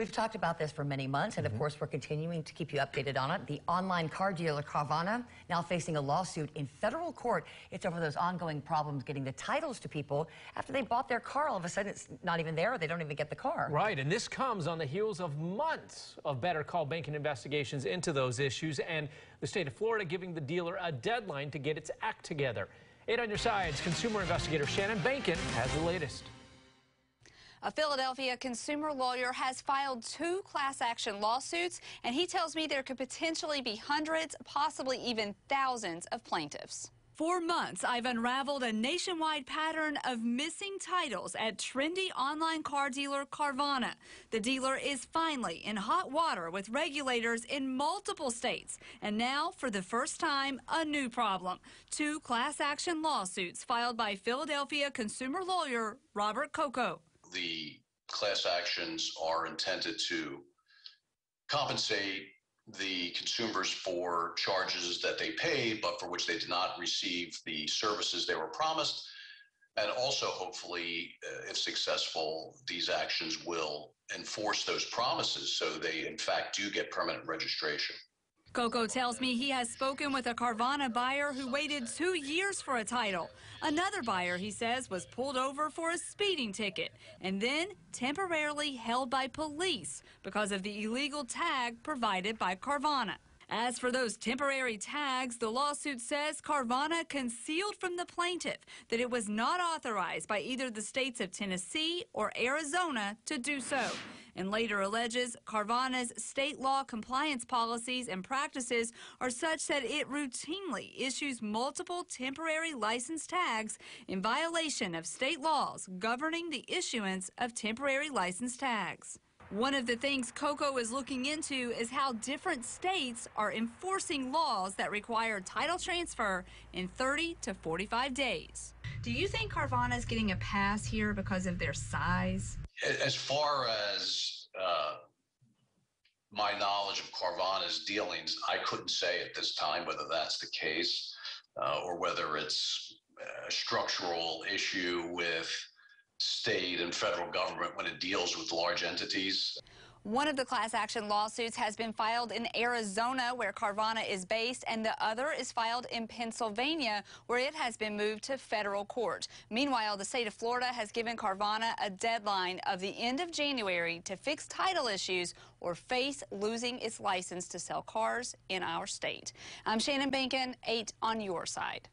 We've talked about this for many months, and of course, we're continuing to keep you updated on it. The online car dealer Carvana now facing a lawsuit in federal court. It's over those ongoing problems getting the titles to people after they bought their car. All of a sudden, it's not even there, or they don't even get the car. Right, and this comes on the heels of months of better call banking investigations into those issues, and the state of Florida giving the dealer a deadline to get its act together. 8 on your side's consumer investigator Shannon Bankin has the latest. A Philadelphia consumer lawyer has filed 2 class action lawsuits, and he tells me there could potentially be hundreds, possibly even thousands of plaintiffs. For months, I've unraveled a nationwide pattern of missing titles at trendy online car dealer Carvana. The dealer is finally in hot water with regulators in multiple states. And now, for the first time, a new problem. 2 class action lawsuits filed by Philadelphia consumer lawyer Robert Coco. The class actions are intended to compensate the consumers for charges that they paid, but for which they did not receive the services they were promised. And also, hopefully, if successful, these actions will enforce those promises so they, in fact, do get permanent registration. Coco tells me he has spoken with a Carvana buyer who waited 2 years for a title. Another buyer, he says, was pulled over for a speeding ticket and then temporarily held by police because of the illegal tag provided by Carvana. As for those temporary tags, the lawsuit says Carvana concealed from the plaintiff that it was not authorized by either the states of Tennessee or Arizona to do so, and later alleges Carvana's state law compliance policies and practices are such that it routinely issues multiple temporary license tags in violation of state laws governing the issuance of temporary license tags. One of the things Coco is looking into is how different states are enforcing laws that require title transfer in 30 to 45 days. Do you think Carvana is getting a pass here because of their size? As far as my knowledge of Carvana's dealings, I couldn't say at this time whether that's the case or whether it's a structural issue with state and federal government when it deals with large entities. One of the class action lawsuits has been filed in Arizona, where Carvana is based, and the other is filed in Pennsylvania, where it has been moved to federal court. Meanwhile, the state of Florida has given Carvana a deadline of the end of January to fix title issues or face losing its license to sell cars in our state. I'm Shannon Bankin, 8 on your side.